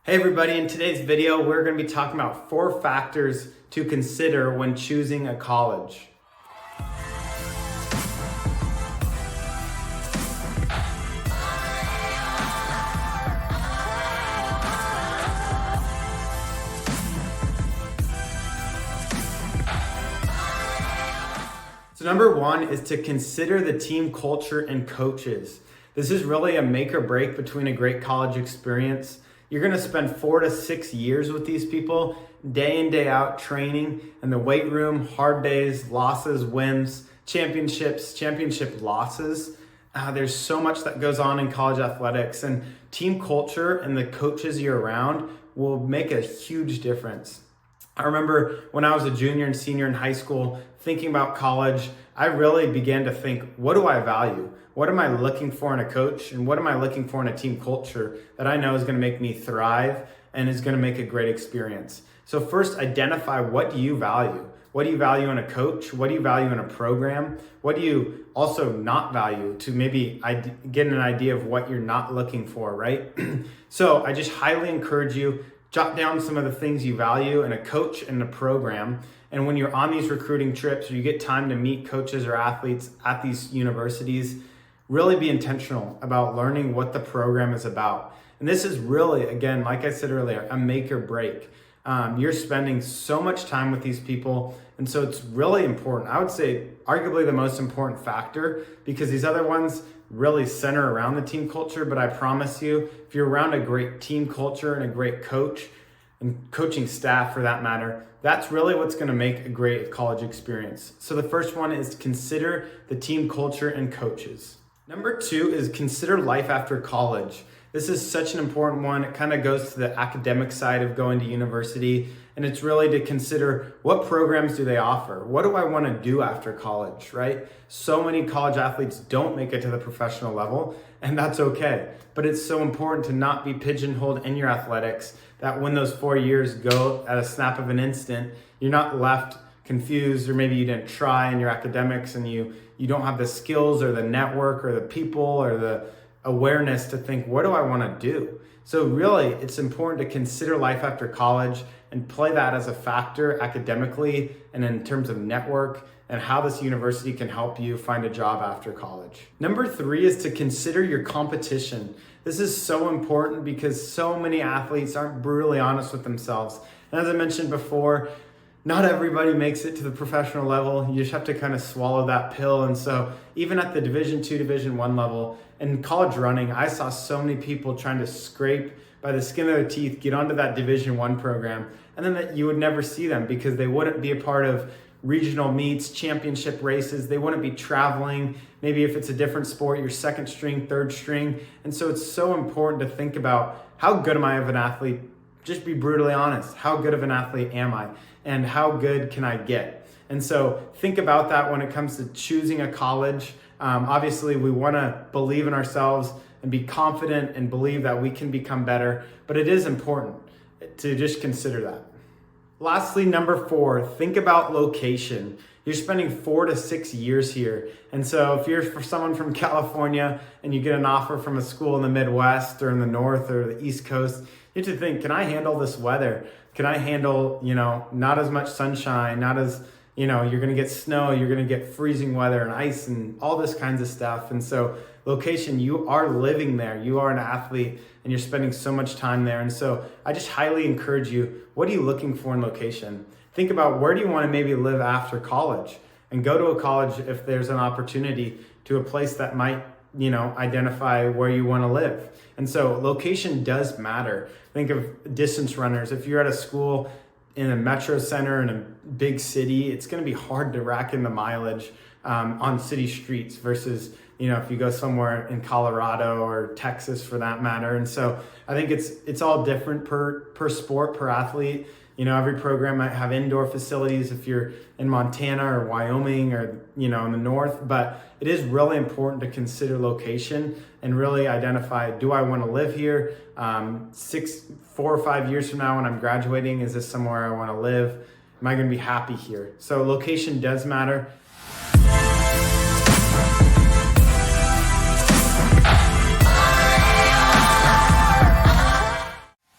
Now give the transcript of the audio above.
Hey everybody, in today's video, we're going to be talking about 4 factors to consider when choosing a college. So number 1 is to consider the team culture and coaches. This is really a make or break between a great college experience. You're going to spend 4 to 6 years with these people, day in, day out, training in the weight room, hard days, losses, wins, championships, championship losses. There's so much that goes on in college athletics, and team culture and the coaches you're around will make a huge difference. I remember when I was a junior and senior in high school, thinking about college, I really began to think, what do I value? What am I looking for in a coach? And what am I looking for in a team culture that I know is going to make me thrive and is going to make a great experience? So first, identify, what do you value? What do you value in a coach? What do you value in a program? What do you also not value, to maybe get an idea of what you're not looking for, right? So I just highly encourage you, jot down some of the things you value in a coach and a program. And when you're on these recruiting trips or you get time to meet coaches or athletes at these universities, really be intentional about learning what the program is about. And this is really, again, like I said earlier, a make or break. You're spending so much time with these people. And so it's really important. I would say arguably the most important factor, because these other ones really center around the team culture. But I promise you, if you're around a great team culture and a great coach and coaching staff for that matter, that's really what's going to make a great college experience. So the first one is to consider the team culture and coaches. Number 2 is consider life after college. This is such an important one. It kind of goes to the academic side of going to university, and it's really to consider, what programs do they offer? What do I want to do after college, right? So many college athletes don't make it to the professional level, and that's okay. But it's so important to not be pigeonholed in your athletics, that when those 4 years go at a snap of an instant, you're not left confused, or maybe you didn't try in your academics and you don't have the skills or the network or the people or the awareness to think, what do I want to do? So really, it's important to consider life after college and play that as a factor academically and in terms of network and how this university can help you find a job after college. Number 3 is to consider your competition. This is so important because so many athletes aren't brutally honest with themselves. And as I mentioned before, not everybody makes it to the professional level. You just have to kind of swallow that pill. And so even at the Division II, Division I level, in college running, I saw so many people trying to scrape by the skin of their teeth, get onto that Division I program, and then that you would never see them because they wouldn't be a part of regional meets, championship races. They wouldn't be traveling. Maybe if it's a different sport, you're second string, third string. And so it's so important to think about, how good am I of an athlete? Just be brutally honest. How good of an athlete am I? And how good can I get? And so think about that when it comes to choosing a college. Obviously, we want to believe in ourselves and be confident and believe that we can become better. But it is important to just consider that. Lastly, number 4, think about location. You're spending 4 to 6 years here. And so if you're for someone from California and you get an offer from a school in the Midwest or in the North or the East Coast, you have to think, can I handle this weather? Can I handle, not as much sunshine, not as, you're going to get snow, you're going to get freezing weather and ice and all this kinds of stuff. And so location, you are living there, you are an athlete and you're spending so much time there. And so I just highly encourage you, what are you looking for in location? Think about, where do you want to maybe live after college, and go to a college if there's an opportunity to a place that might, identify where you want to live. And so location does matter. Think of distance runners. If you're at a school in a metro center in a big city, it's going to be hard to rack in the mileage on city streets versus, if you go somewhere in Colorado or Texas for that matter. And so I think it's all different per sport, per athlete. Every program might have indoor facilities if you're in Montana or Wyoming or, in the north, but it is really important to consider location and really identify, do I want to live here? 4 or 5 years from now when I'm graduating, is this somewhere I want to live? Am I going to be happy here? So location does matter.